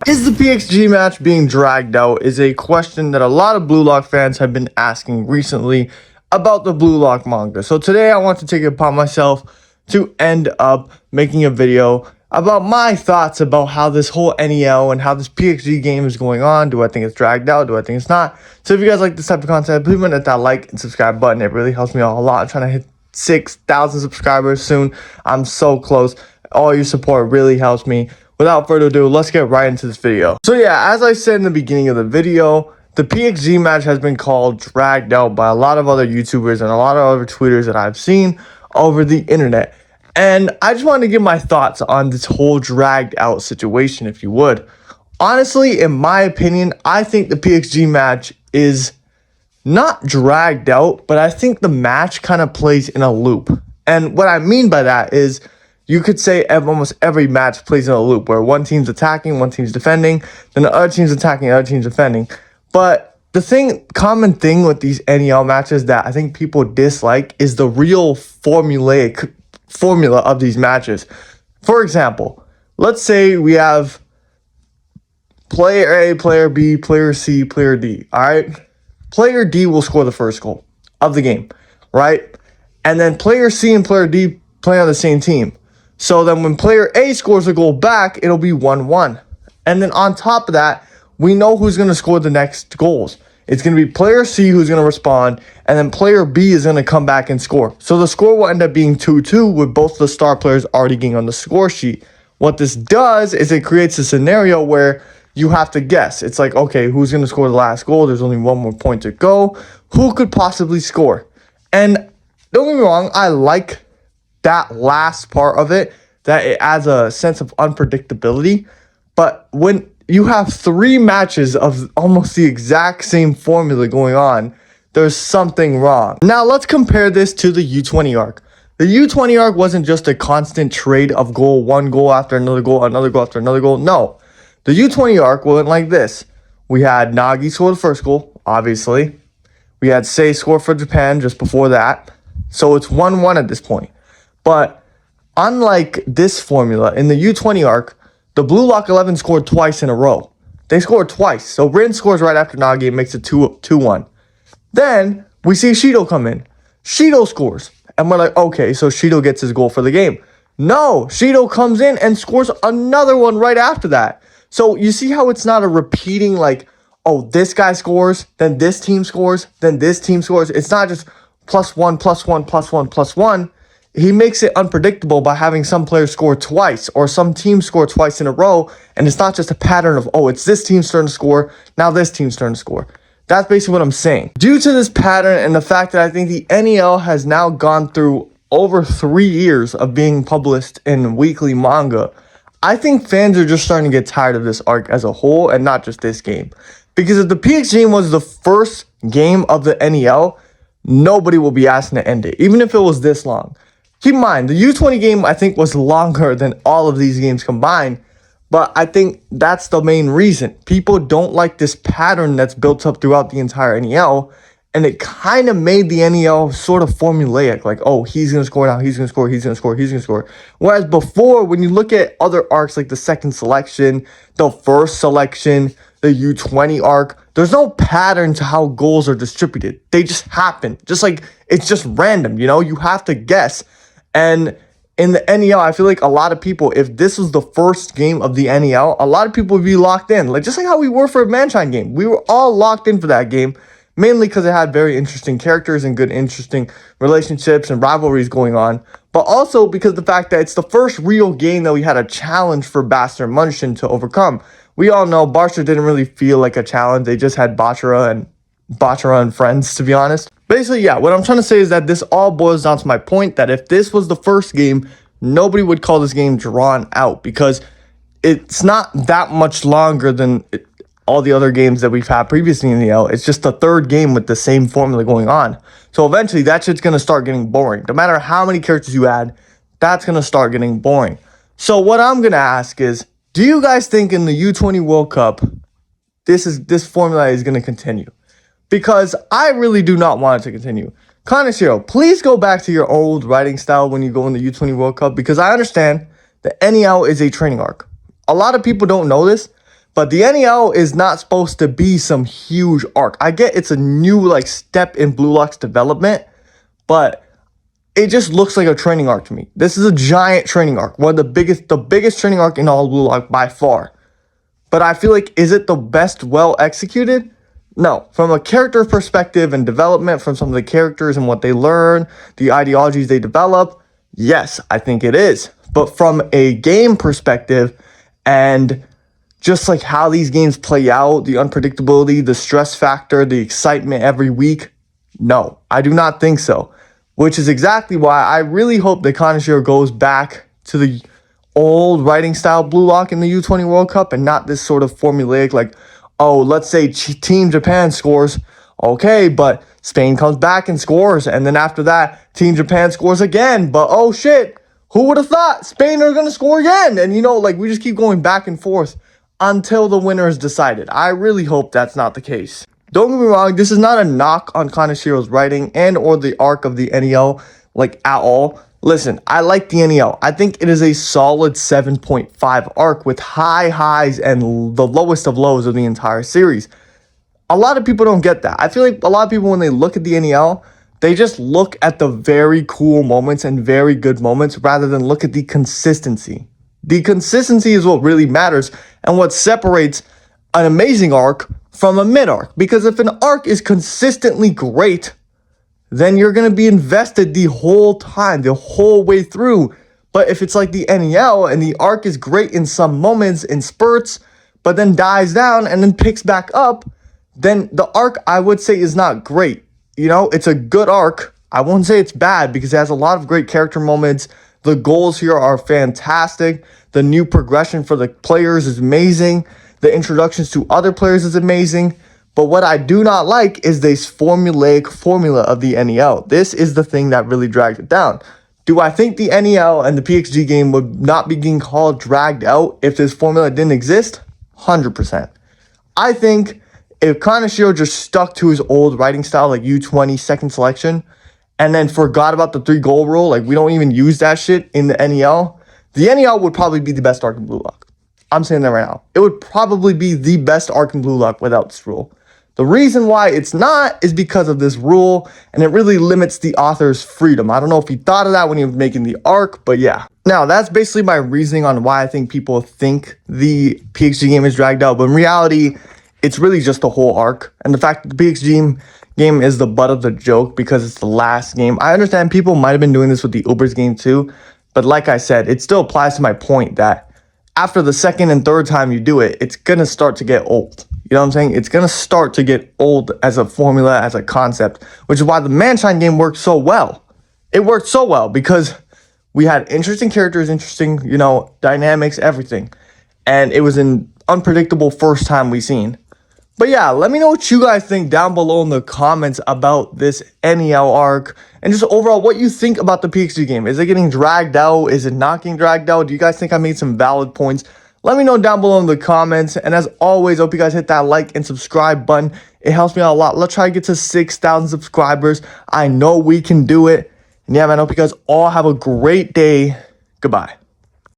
Is the PXG match being dragged out is a question that a lot of bluelock fans have been asking recently about the bluelock manga. So today I want to take it upon myself to end up making a video about my thoughts about how this whole NEL and how this PXG game is going on. Do I think it's dragged out? Do I think it's not? So if you guys like this type of content, please hit that like and subscribe button. It really helps me out a lot. I'm trying to hit 6,000 subscribers soon. I'm so close. All your support really helps me. Without further ado, let's get right into this video. So yeah, as I said in the beginning of the video, the PXG match has been called dragged out by a lot of other YouTubers and a lot of other tweeters that I've seen over the internet. And I just wanted to give my thoughts on this whole dragged out situation, if you would. Honestly, in my opinion, I think the PXG match is not dragged out, but I think the match kind of plays in a loop. And what I mean by that is, you could say almost every match plays in a loop where one team's attacking, one team's defending, then the other team's attacking, the other team's defending. But the common thing with these NEL matches that I think people dislike is the real formula of these matches. For example, let's say we have player A, player B, player C, player D, all right? Player D will score the first goal of the game, right? And then player C and player D play on the same team. So then when player A scores a goal back, it'll be 1-1. And then on top of that, we know who's going to score the next goals. It's going to be player C who's going to respond, and then player B is going to come back and score. So the score will end up being 2-2 with both the star players already getting on the score sheet. What this does is it creates a scenario where you have to guess. It's like, okay, who's going to score the last goal? There's only one more point to go. Who could possibly score? And don't get me wrong, I like that last part of it, that it adds a sense of unpredictability. But when you have 3 matches of almost the exact same formula going on, there's something wrong. Now let's compare this to the U20 arc. The U20 arc wasn't just a constant trade of one goal after another goal, another goal after another goal. No, the U20 arc went like this. We had Nagi score the first goal, obviously. We had Sei score for Japan just before that. So it's 1-1 at this point. But unlike this formula, in the U20 arc, the bluelock 11 scored twice in a row. They scored twice. So Rin scores right after Nagi and makes it 2-1. Then we see Shido come in. Shido scores. And we're like, okay, so Shido gets his goal for the game. No, Shido comes in and scores another one right after that. So you see how it's not a repeating like, oh, this guy scores, then this team scores, then this team scores. It's not just +1, +1, +1, +1. He makes it unpredictable by having some players score twice or some teams score twice in a row. And it's not just a pattern of, oh, it's this team's turn to score, now this team's turn to score. That's basically what I'm saying. Due to this pattern and the fact that I think the NEL has now gone through over 3 years of being published in weekly manga, I think fans are just starting to get tired of this arc as a whole and not just this game. Because if the PXG was the first game of the NEL, nobody will be asking to end it, even if it was this long. Keep in mind, the U20 game, I think, was longer than all of these games combined, but I think that's the main reason. People don't like this pattern that's built up throughout the entire NEL, and it kind of made the NEL sort of formulaic, like, oh, he's going to score now, he's going to score, he's going to score, he's going to score. Whereas before, when you look at other arcs like the second selection, the first selection, the U20 arc, there's no pattern to how goals are distributed. They just happen. Just like, it's just random, you know? You have to guess. And in the NEL, I feel like a lot of people, if this was the first game of the NEL, a lot of people would be locked in. Like, just like how we were for a Manshine game. We were all locked in for that game, mainly because it had very interesting characters and good, interesting relationships and rivalries going on. But also because the fact that it's the first real game that we had a challenge for Bastard and Munshin to overcome. We all know Barca didn't really feel like a challenge. They just had Bachara and friends, to be honest. Basically, yeah, what I'm trying to say is that this all boils down to my point that if this was the first game, nobody would call this game drawn out because it's not that much longer than all the other games that we've had previously in the NEL. It's just the third game with the same formula going on. So eventually, that shit's going to start getting boring. No matter how many characters you add, that's going to start getting boring. So what I'm going to ask is, do you guys think in the U20 World Cup, this formula is going to continue? Because I really do not want it to continue. Kaneshiro, please go back to your old writing style when you go in the U20 World Cup, because I understand the NEL is a training arc. A lot of people don't know this, But the NEL is not supposed to be some huge arc. I get it's a new like step in Blue Lock's development, but it just looks like a training arc to me. This is a giant training arc, one of the biggest training arc in all Blue Lock by far. But I feel like, is it the best well executed? No. From a character perspective and development, from some of the characters and what they learn, the ideologies they develop, yes, I think it is. But from a game perspective and just like how these games play out, the unpredictability, the stress factor, the excitement every week, no, I do not think so. Which is exactly why I really hope that Kaneshiro goes back to the old writing style Blue Lock in the U20 World Cup and not this sort of formulaic like, oh, let's say Team Japan scores, okay, but Spain comes back and scores, and then after that, Team Japan scores again, but oh shit, who would have thought Spain are going to score again? And you know, like we just keep going back and forth until the winner is decided. I really hope that's not the case. Don't get me wrong, this is not a knock on Kaneshiro's writing and or the arc of the NEL, like at all. Listen, I like the NEL. I think it is a solid 7.5 arc with high highs and the lowest of lows of the entire series. A lot of people don't get that. I feel like a lot of people, when they look at the NEL, they just look at the very cool moments and very good moments rather than look at the consistency. The consistency is what really matters and what separates an amazing arc from a mid arc. Because if an arc is consistently great, then you're going to be invested the whole time, the whole way through. But if it's like the NEL and the arc is great in some moments, in spurts, but then dies down and then picks back up, then the arc, I would say, is not great. You know, it's a good arc. I won't say it's bad because it has a lot of great character moments. The goals here are fantastic. The new progression for the players is amazing. The introductions to other players is amazing. But what I do not like is this formulaic formula of the NEL. This is the thing that really dragged it down. Do I think the NEL and the PXG game would not be getting called dragged out if this formula didn't exist? 100%. I think if Kaneshiro just stuck to his old writing style, like U20 second selection, and then forgot about the 3-goal rule, like we don't even use that shit in the NEL would probably be the best arc in Blue Lock. I'm saying that right now. It would probably be the best arc in Blue Lock without this rule. The reason why it's not is because of this rule, and it really limits the author's freedom. I don't know if he thought of that when he was making the arc, but yeah. Now, that's basically my reasoning on why I think people think the PXG game is dragged out, but in reality, it's really just the whole arc. And the fact that the PXG game is the butt of the joke because it's the last game. I understand people might have been doing this with the Ubers game too, but like I said, it still applies to my point that after the second and third time you do it, it's going to start to get old. You know what I'm saying? It's going to start to get old as a formula, as a concept, which is why the Manshine game worked so well. It worked so well because we had interesting characters, interesting, you know, dynamics, everything. And it was an unpredictable first time we seen. But yeah, let me know what you guys think down below in the comments about this NEL arc and just overall what you think about the PXG game. Is it getting dragged out? Is it not getting dragged out? Do you guys think I made some valid points? Let me know down below in the comments. And as always, I hope you guys hit that like and subscribe button. It helps me out a lot. Let's try to get to 6,000 subscribers. I know we can do it. And yeah, man, I hope you guys all have a great day. Goodbye.